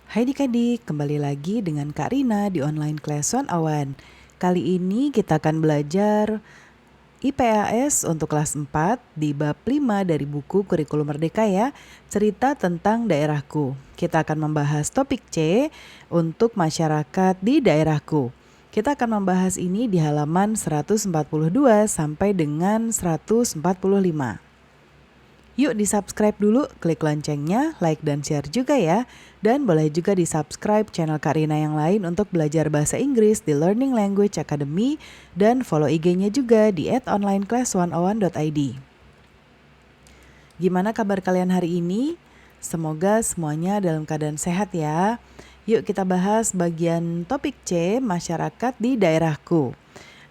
Hai Dik-adik, kembali lagi dengan Kak Rina di online class 101. Kali ini kita akan belajar IPAS untuk kelas 4 di bab 5 dari buku Kurikulum Merdeka ya, cerita tentang daerahku. Kita akan membahas topik C untuk masyarakat di daerahku. Kita akan membahas ini di halaman 142 sampai dengan 145. Yuk di-subscribe dulu, klik loncengnya, like dan share juga ya. Dan boleh juga di-subscribe channel Karina yang lain untuk belajar bahasa Inggris di Learning Language Academy dan follow IG-nya juga di @onlineclass101.id. Gimana kabar kalian hari ini? Semoga semuanya dalam keadaan sehat ya. Yuk kita bahas bagian topik C, masyarakat di daerahku.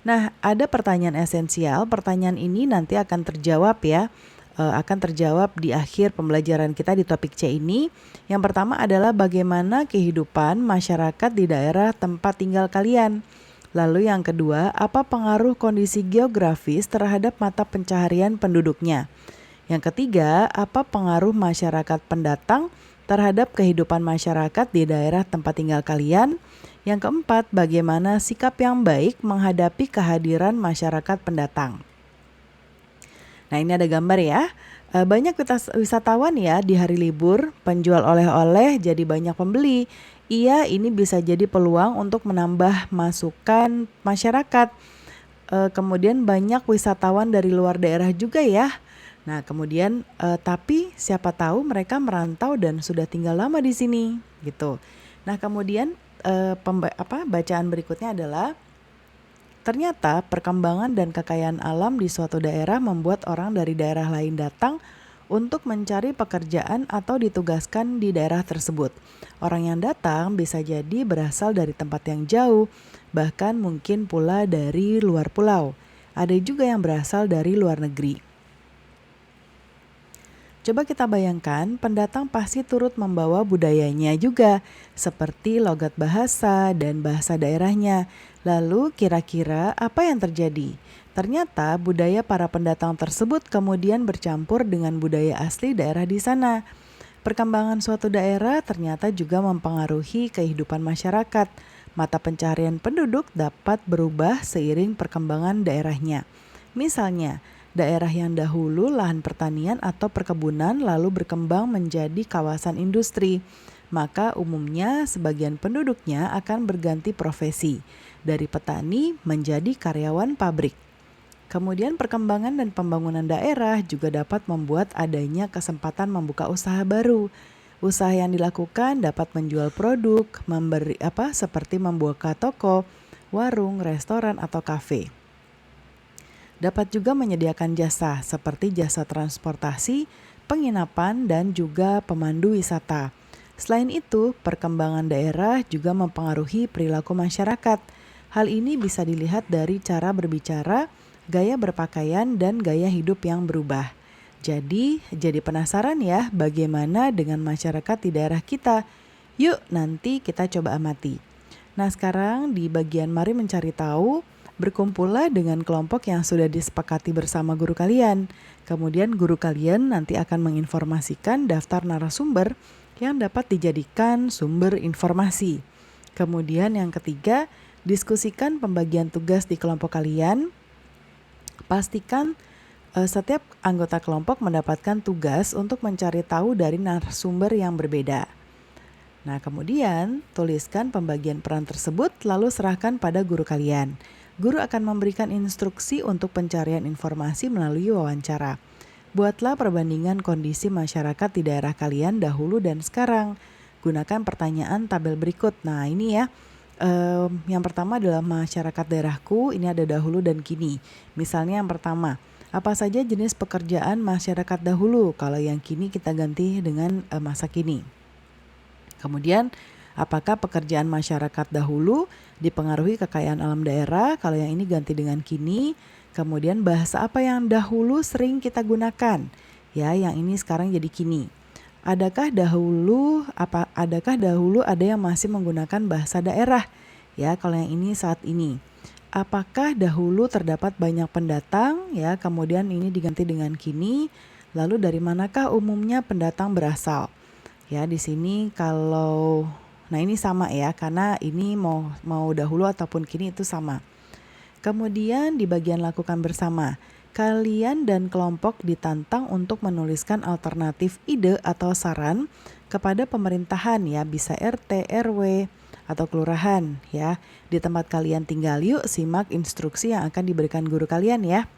Nah, ada pertanyaan esensial. Pertanyaan ini nanti akan terjawab ya. Akan terjawab di akhir pembelajaran kita di topik C ini. Yang pertama adalah bagaimana kehidupan masyarakat di daerah tempat tinggal kalian. Lalu yang kedua, apa pengaruh kondisi geografis terhadap mata pencaharian penduduknya. Yang ketiga, apa pengaruh masyarakat pendatang terhadap kehidupan masyarakat di daerah tempat tinggal kalian. Yang keempat, bagaimana sikap yang baik menghadapi kehadiran masyarakat pendatang. Nah, ini ada gambar ya. Banyak wisatawan ya di hari libur, penjual oleh-oleh jadi banyak pembeli. Iya, ini bisa jadi peluang untuk menambah masukan masyarakat. Kemudian banyak wisatawan dari luar daerah juga ya. Nah, kemudian tapi siapa tahu mereka merantau dan sudah tinggal lama di sini gitu. Nah, kemudian bacaan berikutnya adalah ternyata perkembangan dan kekayaan alam di suatu daerah membuat orang dari daerah lain datang untuk mencari pekerjaan atau ditugaskan di daerah tersebut. Orang yang datang bisa jadi berasal dari tempat yang jauh, bahkan mungkin pula dari luar pulau. Ada juga yang berasal dari luar negeri. Coba kita bayangkan, pendatang pasti turut membawa budayanya juga, seperti logat bahasa dan bahasa daerahnya. Lalu kira-kira apa yang terjadi? Ternyata budaya para pendatang tersebut kemudian bercampur dengan budaya asli daerah di sana. Perkembangan suatu daerah ternyata juga mempengaruhi kehidupan masyarakat. Mata pencaharian penduduk dapat berubah seiring perkembangan daerahnya. Misalnya, daerah yang dahulu lahan pertanian atau perkebunan lalu berkembang menjadi kawasan industri, maka umumnya sebagian penduduknya akan berganti profesi dari petani menjadi karyawan pabrik. Kemudian perkembangan dan pembangunan daerah juga dapat membuat adanya kesempatan membuka usaha baru. Usaha yang dilakukan dapat menjual produk, seperti membuka toko, warung, restoran atau kafe. Dapat juga menyediakan jasa seperti jasa transportasi, penginapan, dan juga pemandu wisata. Selain itu, perkembangan daerah juga mempengaruhi perilaku masyarakat. Hal ini bisa dilihat dari cara berbicara, gaya berpakaian, dan gaya hidup yang berubah. Jadi penasaran ya bagaimana dengan masyarakat di daerah kita? Yuk nanti kita coba amati. Nah, sekarang di bagian mari mencari tahu, berkumpullah dengan kelompok yang sudah disepakati bersama guru kalian. Kemudian guru kalian nanti akan menginformasikan daftar narasumber yang dapat dijadikan sumber informasi. Kemudian yang ketiga, diskusikan pembagian tugas di kelompok kalian. Pastikan setiap anggota kelompok mendapatkan tugas untuk mencari tahu dari narasumber yang berbeda. Nah, kemudian tuliskan pembagian peran tersebut lalu serahkan pada guru kalian. Guru akan memberikan instruksi untuk pencarian informasi melalui wawancara. Buatlah perbandingan kondisi masyarakat di daerah kalian dahulu dan sekarang. Gunakan pertanyaan tabel berikut. Nah, ini ya. Yang pertama adalah masyarakat daerahku, ini ada dahulu dan kini. Misalnya yang pertama, apa saja jenis pekerjaan masyarakat dahulu? Kalau yang kini kita ganti dengan masa kini. Kemudian, apakah pekerjaan masyarakat dahulu dipengaruhi kekayaan alam daerah? Kalau yang ini ganti dengan kini. Kemudian bahasa apa yang dahulu sering kita gunakan? Ya, yang ini sekarang jadi kini. Adakah dahulu ada yang masih menggunakan bahasa daerah? Ya, kalau yang ini saat ini. Apakah dahulu terdapat banyak pendatang? Ya, kemudian ini diganti dengan kini. Lalu dari manakah umumnya pendatang berasal? Ya, di sini kalau Nah ini sama ya, karena ini mau dahulu ataupun kini itu sama. Kemudian di bagian lakukan bersama, kalian dan kelompok ditantang untuk menuliskan alternatif ide atau saran kepada pemerintahan ya, bisa RT, RW, atau kelurahan ya. Di tempat kalian tinggal, yuk simak instruksi yang akan diberikan guru kalian ya.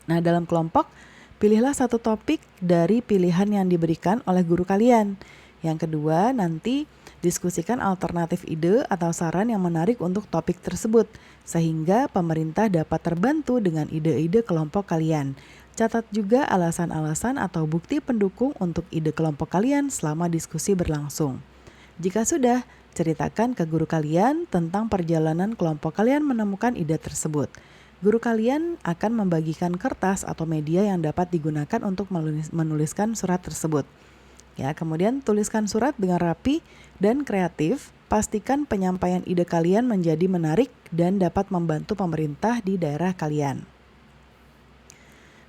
Nah, dalam kelompok, pilihlah satu topik dari pilihan yang diberikan oleh guru kalian. Yang kedua, nanti diskusikan alternatif ide atau saran yang menarik untuk topik tersebut, sehingga pemerintah dapat terbantu dengan ide-ide kelompok kalian. Catat juga alasan-alasan atau bukti pendukung untuk ide kelompok kalian selama diskusi berlangsung. Jika sudah, ceritakan ke guru kalian tentang perjalanan kelompok kalian menemukan ide tersebut. Guru kalian akan membagikan kertas atau media yang dapat digunakan untuk menuliskan surat tersebut. Ya, kemudian tuliskan surat dengan rapi dan kreatif. Pastikan penyampaian ide kalian menjadi menarik dan dapat membantu pemerintah di daerah kalian.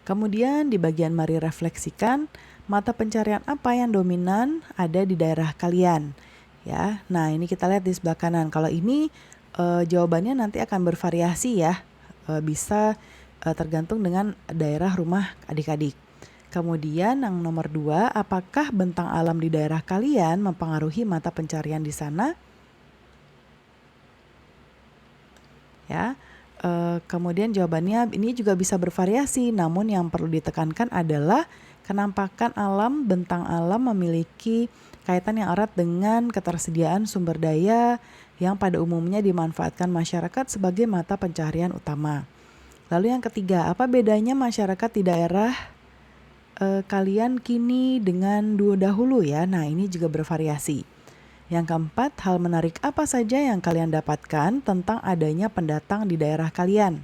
Kemudian di bagian mari refleksikan, mata pencarian apa yang dominan ada di daerah kalian. Ya, nah ini kita lihat di sebelah kanan. Kalau ini jawabannya nanti akan bervariasi ya. Bisa tergantung dengan daerah rumah adik-adik. Kemudian yang nomor 2, apakah bentang alam di daerah kalian mempengaruhi mata pencarian di sana? Ya, kemudian jawabannya ini juga bisa bervariasi, namun yang perlu ditekankan adalah kenampakan alam, bentang alam memiliki kaitan yang erat dengan ketersediaan sumber daya yang pada umumnya dimanfaatkan masyarakat sebagai mata pencaharian utama. Lalu yang ketiga, apa bedanya masyarakat di daerah kalian kini dengan dahulu ya? Nah ini juga bervariasi. Yang keempat, hal menarik apa saja yang kalian dapatkan tentang adanya pendatang di daerah kalian?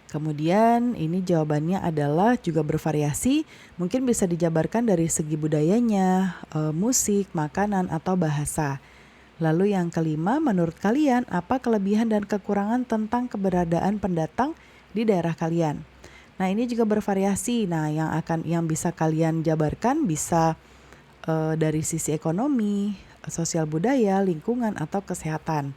Kemudian ini jawabannya adalah juga bervariasi, mungkin bisa dijabarkan dari segi budayanya, musik, makanan, atau bahasa. Lalu yang kelima, menurut kalian apa kelebihan dan kekurangan tentang keberadaan pendatang di daerah kalian? Nah ini juga bervariasi. Nah yang bisa kalian jabarkan bisa dari sisi ekonomi, sosial budaya, lingkungan, atau kesehatan.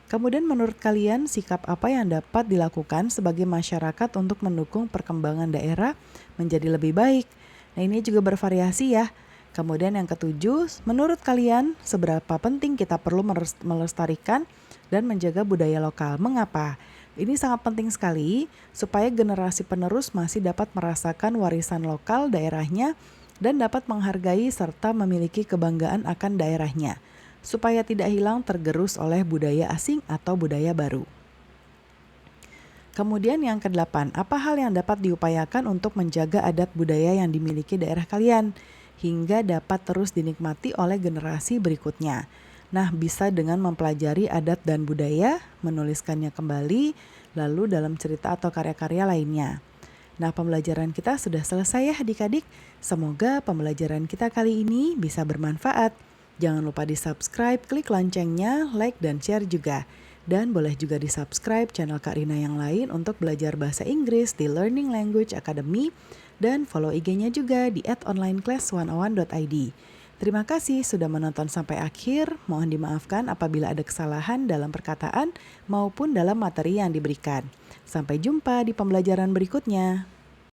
Kemudian menurut kalian sikap apa yang dapat dilakukan sebagai masyarakat untuk mendukung perkembangan daerah menjadi lebih baik? Nah ini juga bervariasi ya. Kemudian yang ketujuh, menurut kalian seberapa penting kita perlu melestarikan dan menjaga budaya lokal? Mengapa? Ini sangat penting sekali supaya generasi penerus masih dapat merasakan warisan lokal daerahnya dan dapat menghargai serta memiliki kebanggaan akan daerahnya, supaya tidak hilang tergerus oleh budaya asing atau budaya baru. Kemudian yang kedelapan, apa hal yang dapat diupayakan untuk menjaga adat budaya yang dimiliki daerah kalian, hingga dapat terus dinikmati oleh generasi berikutnya? Nah, bisa dengan mempelajari adat dan budaya, menuliskannya kembali, lalu dalam cerita atau karya-karya lainnya. Nah, pembelajaran kita sudah selesai ya adik-adik. Semoga pembelajaran kita kali ini bisa bermanfaat. Jangan lupa di-subscribe, klik loncengnya, like dan share juga. Dan boleh juga di-subscribe channel Kak Rina yang lain untuk belajar bahasa Inggris di Learning Language Academy. Dan follow IG-nya juga di @onlineclass101.id. Terima kasih sudah menonton sampai akhir. Mohon dimaafkan apabila ada kesalahan dalam perkataan maupun dalam materi yang diberikan. Sampai jumpa di pembelajaran berikutnya.